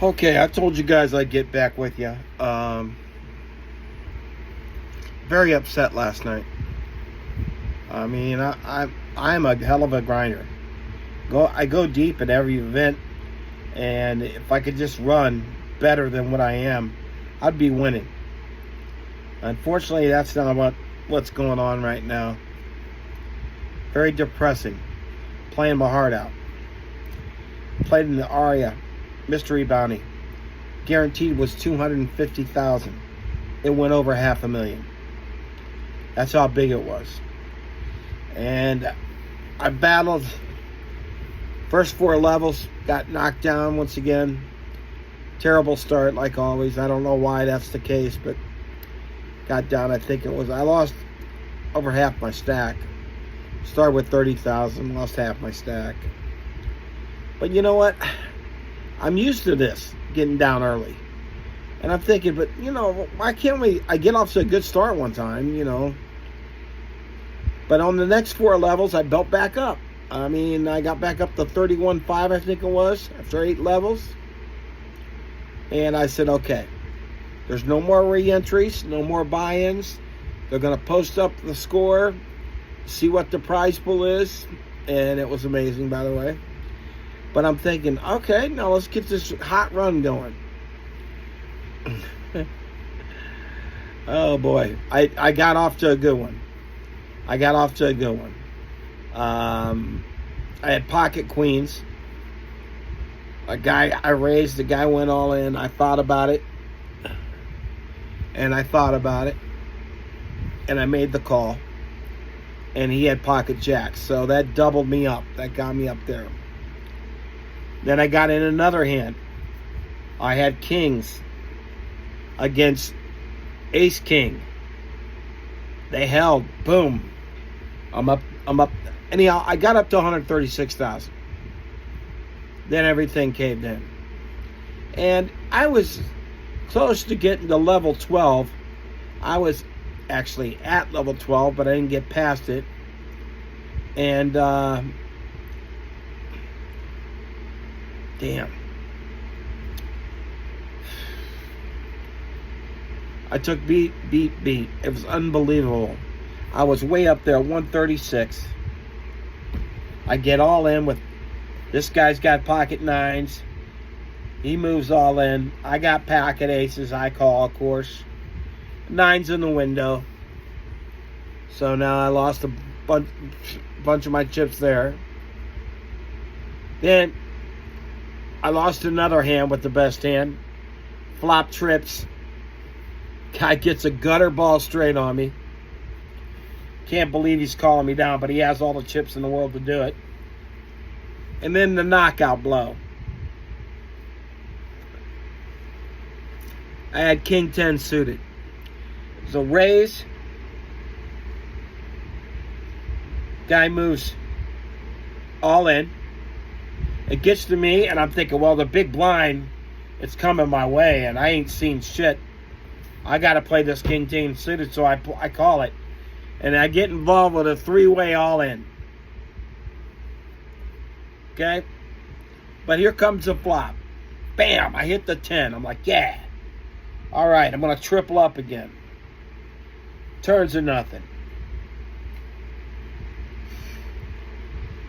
Okay, I told you guys I'd get back with you. Very upset last night. I mean, I'm a hell of a grinder. I go deep at every event, and if I could just run better than what I am, I'd be winning. Unfortunately, that's not what's going on right now. Very depressing. Playing my heart out. Played in the Aria mystery bounty. Guaranteed was $250,000. It went over $500,000. That's how big it was. And I battled first 4 levels, got knocked down once again. Terrible start like always. I don't know why that's the case, but got down. I lost over half my stack. Started with 30,000, lost half my stack. But you know what? I'm used to this, getting down early. And I'm thinking, but, why can't I get off to a good start one time, But on the next 4 levels, I built back up. I mean, I got back up to 31.5, I think it was, after 8 levels. And I said, okay, there's no more re-entries, no more buy-ins. They're going to post up the score, see what the prize pool is. And it was amazing, by the way. But I'm thinking, okay, now let's get this hot run going. Oh, boy. I got off to a good one. I had pocket queens. A guy I raised, the guy went all in. I thought about it. And I made the call. And he had pocket jacks. So that doubled me up. That got me up there. Then I got in another hand. I had kings against ace king. They held. Boom. I'm up. Anyhow, I got up to 136,000. Then everything caved in. And I was close to getting to level 12. I was actually at level 12, but I didn't get past it. And, damn. I took beat. It was unbelievable. I was way up there, 136. I get all in with, this guy's got pocket 9s. He moves all in. I got pocket aces, I call, of course. 9s in the window. So now I lost a bunch of my chips there. Then I lost another hand with the best hand. Flop trips. Guy gets a gutter ball straight on me. Can't believe he's calling me down, but he has all the chips in the world to do it. And then the knockout blow. I had King 10 suited. So raise. Guy moves all in. It gets to me, and I'm thinking, well, the big blind, it's coming my way, and I ain't seen shit. I got to play this King 10 suited, so I call it. And I get involved with a 3-way all-in. Okay? But here comes the flop. Bam! I hit the 10. I'm like, yeah. All right, I'm going to triple up again. Turns to nothing.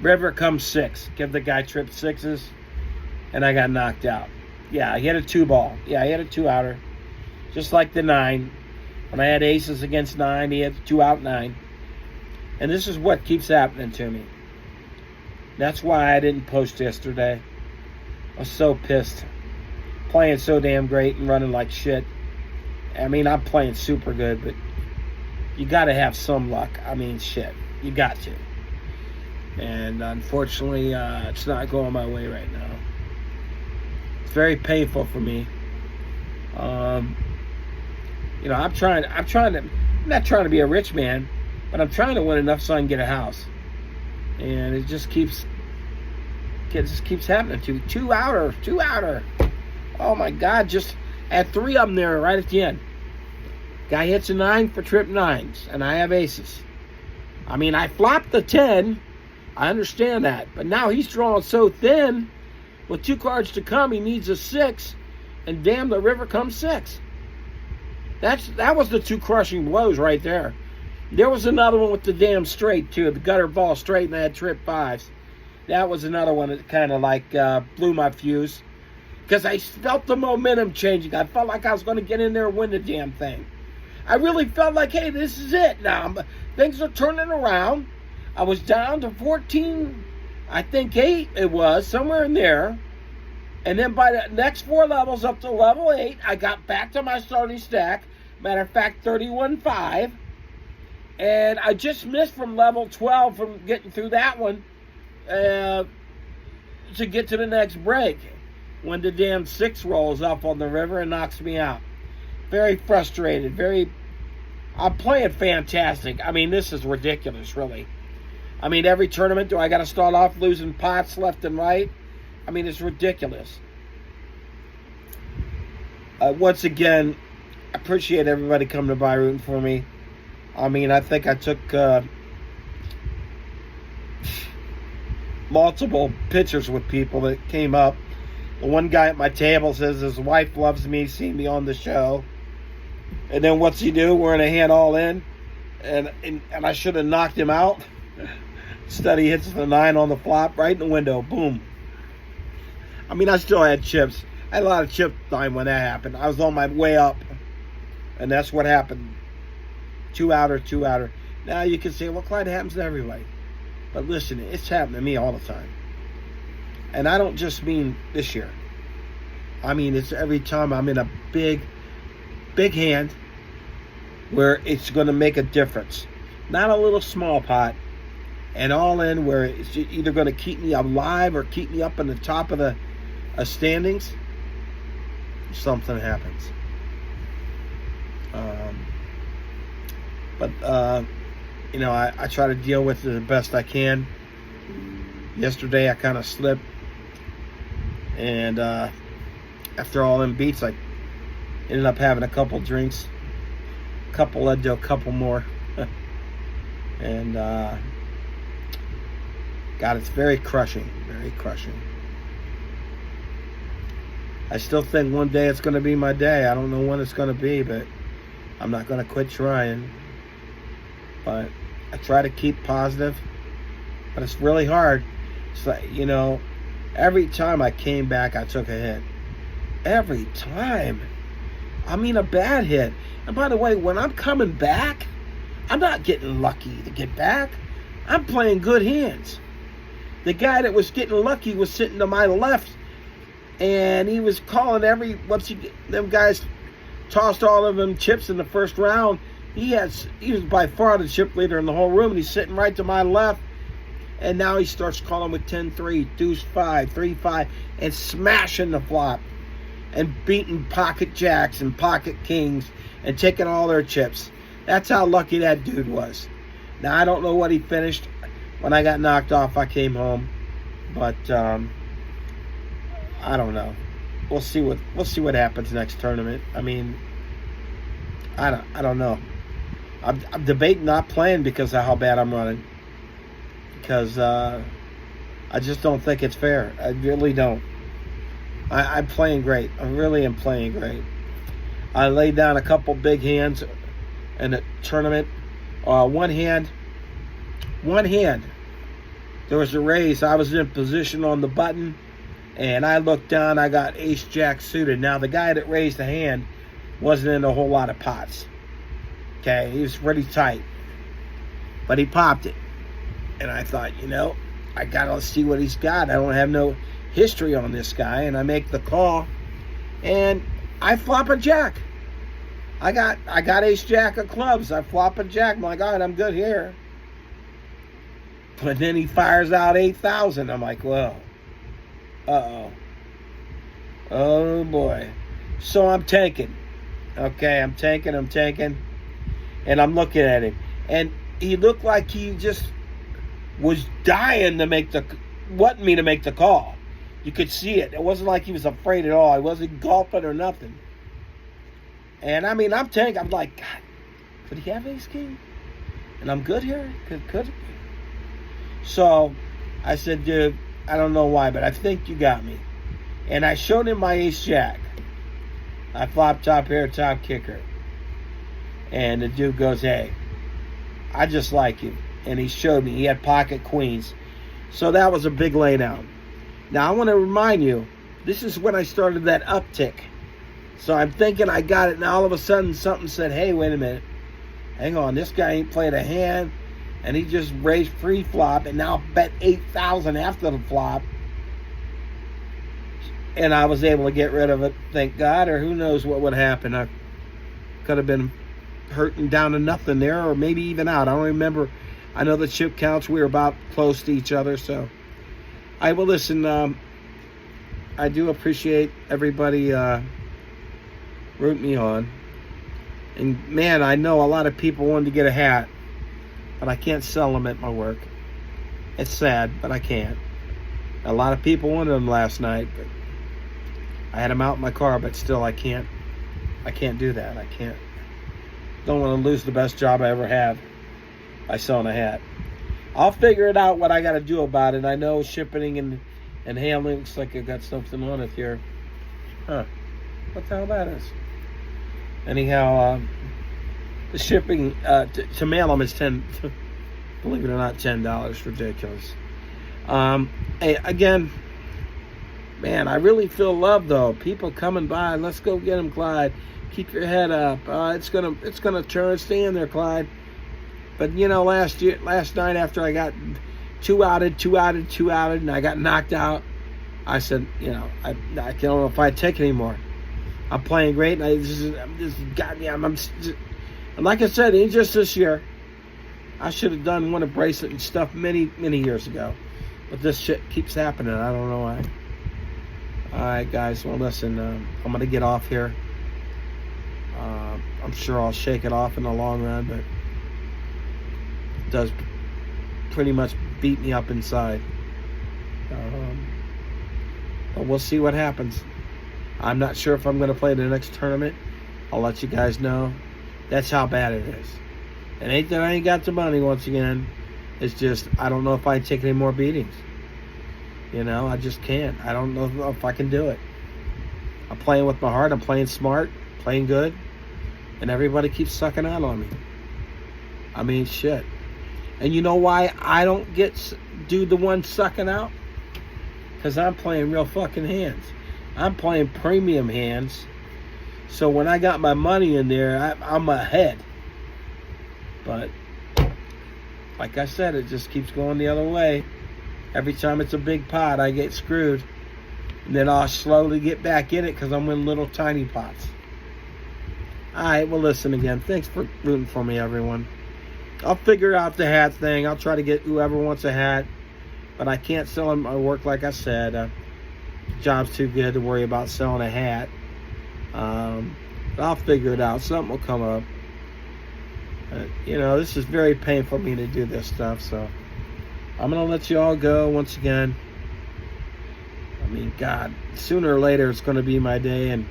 River comes 6. Give the guy trip 6s. And I got knocked out. Yeah, he had a 2-ball. Yeah, he had a 2-outer. Just like the 9. When I had aces against 9, he had 2-out 9. And this is what keeps happening to me. That's why I didn't post yesterday. I was so pissed. Playing so damn great and running like shit. I mean, I'm playing super good, but you got to have some luck. I mean, shit. You got to. And unfortunately, it's not going my way right now. It's very painful for me. I'm not trying to be a rich man, but I'm trying to win enough so I can get a house. And it just keeps happening to me. 2-outer. Oh my God, just had 3 of them there right at the end. Guy hits a 9 for trip 9s, and I have aces. I mean, I flopped the 10. I understand that. But now he's drawing so thin. With 2 cards to come, he needs a 6. and damn, the river comes 6. That was the 2 crushing blows right there. There was another one with the damn straight too, the gutter ball straight, and I had trip 5s. That was another one that kind of like blew my fuse, because I felt the momentum changing. I felt like I was going to get in there and win the damn thing. I really felt like, hey, this is it now. Things are turning around. I was down to 14, I think 8 it was, somewhere in there. And then by the next 4 levels up to level 8, I got back to my starting stack. Matter of fact, 31.5. And I just missed from level 12 from getting through that one to get to the next break, when the damn 6 rolls up on the river and knocks me out. Very frustrated. I'm playing fantastic. I mean, this is ridiculous, really. I mean, every tournament, do I got to start off losing pots left and right? I mean, it's ridiculous. Once again, I appreciate everybody coming by rooting for me. I mean, I think I took multiple pictures with people that came up. The one guy at my table says his wife loves me, seeing me on the show. And then what's he do? We're in a hand all in. And I should have knocked him out. Instead, he hits the 9 on the flop, right in the window. Boom. I mean, I still had chips. I had a lot of chip time when that happened. I was on my way up. And that's what happened. 2-outer. Now you can say, well, Clyde, it happens to everybody. But listen, it's happened to me all the time. And I don't just mean this year. I mean, it's every time I'm in a big hand where it's going to make a difference. Not a little small pot. And all in where it's either going to keep me alive or keep me up in the top of the standings. Something happens. You know, I try to deal with it the best I can. Yesterday I kind of slipped. And after all them beats, I ended up having a couple drinks. A couple led to a couple more. And God, it's very crushing. Very crushing. I still think one day it's going to be my day. I don't know when it's going to be, but I'm not going to quit trying. But I try to keep positive. But it's really hard. It's like, you know, every time I came back, I took a hit. Every time. I mean, a bad hit. And by the way, when I'm coming back, I'm not getting lucky to get back. I'm playing good hands. The guy that was getting lucky was sitting to my left, and he was calling them guys tossed all of them chips in the first round. He was by far the chip leader in the whole room, and he's sitting right to my left. And now he starts calling with 10-3, deuce 5, 3-5, and smashing the flop, and beating pocket jacks and pocket kings, and taking all their chips. That's how lucky that dude was. Now, I don't know what he finished. When I got knocked off, I came home. But I don't know. We'll see what happens next tournament. I mean, I don't know. I'm debating not playing because of how bad I'm running. Because I just don't think it's fair. I really don't. I'm playing great. I really am playing great. I laid down a couple big hands in the tournament. One hand. There was a raise. I was in position on the button, and I looked down. I got ace-jack suited. Now, the guy that raised the hand wasn't in a whole lot of pots. Okay, he was pretty tight. But he popped it. And I thought, you know, I got to see what he's got. I don't have no history on this guy. And I make the call, and I flop a jack. I got ace-jack of clubs. I flop a jack. I'm like, all right, I'm good here. But then he fires out 8,000. I'm like, well, uh-oh. Oh, boy. So I'm tanking. Okay, I'm tanking. And I'm looking at him. And he looked like he just was dying to wanted me to make the call. You could see it. It wasn't like he was afraid at all. He wasn't gulping or nothing. And, I mean, I'm tanking. I'm like, God, could he have ace-king? And I'm good here? Could So I said, dude, I don't know why, but I think you got me. And I showed him my ace-jack. I flop top hair, top kicker. And the dude goes, hey, I just like you. And he showed me. He had pocket queens. So that was a big laydown. Now, I want to remind you, this is when I started that uptick. So I'm thinking I got it. Now, all of a sudden, something said, hey, wait a minute. Hang on. This guy ain't played a hand. And he just raised pre-flop and now bet 8,000 after the flop. And I was able to get rid of it, thank God. Or who knows what would happen. I could have been hurting down to nothing there, or maybe even out. I don't remember. I know the chip counts, we were about close to each other. So I will listen. I do appreciate everybody rooting me on. And man, I know a lot of people wanted to get a hat, but I can't sell them at my work. It's sad, but I can't. A lot of people wanted them last night, but I had them out in my car, but still I can't do that. I can't. Don't want to lose the best job I ever had by selling a hat. I'll figure it out what I got to do about it. I know shipping and handling looks like I got something on it here. Huh. What the hell that is? Anyhow, the shipping to mail them is believe it or not, $10. Ridiculous. Hey, again, man, I really feel love though. People coming by. Let's go get them, Clyde. Keep your head up. It's gonna turn. Stay in there, Clyde. But you know, last night after I got two outed, and I got knocked out, I said, you know, I don't know if I'd take it anymore. I'm playing great, and I'm just goddamn. And like I said, it ain't just this year. I should have won a bracelet and stuff many years ago, but this shit keeps happening. I don't know why. All right, guys. Well, listen, I'm gonna get off here. I'm sure I'll shake it off in the long run, but it does pretty much beat me up inside. But we'll see what happens. I'm not sure if I'm going to play the next tournament. I'll let you guys know. That's how bad it is. It ain't that I ain't got the money once again. It's just I don't know if I take any more beatings. You know, I just can't. I don't know if I can do it. I'm playing with my heart. I'm playing smart, playing good. And everybody keeps sucking out on me. I mean, shit. And you know why I don't do the one sucking out? Because I'm playing real fucking hands. I'm playing premium hands. So when I got my money in there, I'm ahead. But like I said, it just keeps going the other way. Every time it's a big pot, I get screwed. And then I'll slowly get back in it because I'm in little tiny pots. All right, well, listen again. Thanks for rooting for me, everyone. I'll figure out the hat thing. I'll try to get whoever wants a hat. But I can't sell them my work, like I said. The job's too good to worry about selling a hat. But I'll figure it out. Something will come up. You know, this is very painful for me to do this stuff. So I'm going to let you all go once again. I mean, God, sooner or later it's going to be my day. And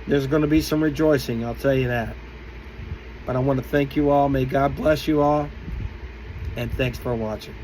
there's going to be some rejoicing, I'll tell you that. But I want to thank you all. May God bless you all. And thanks for watching.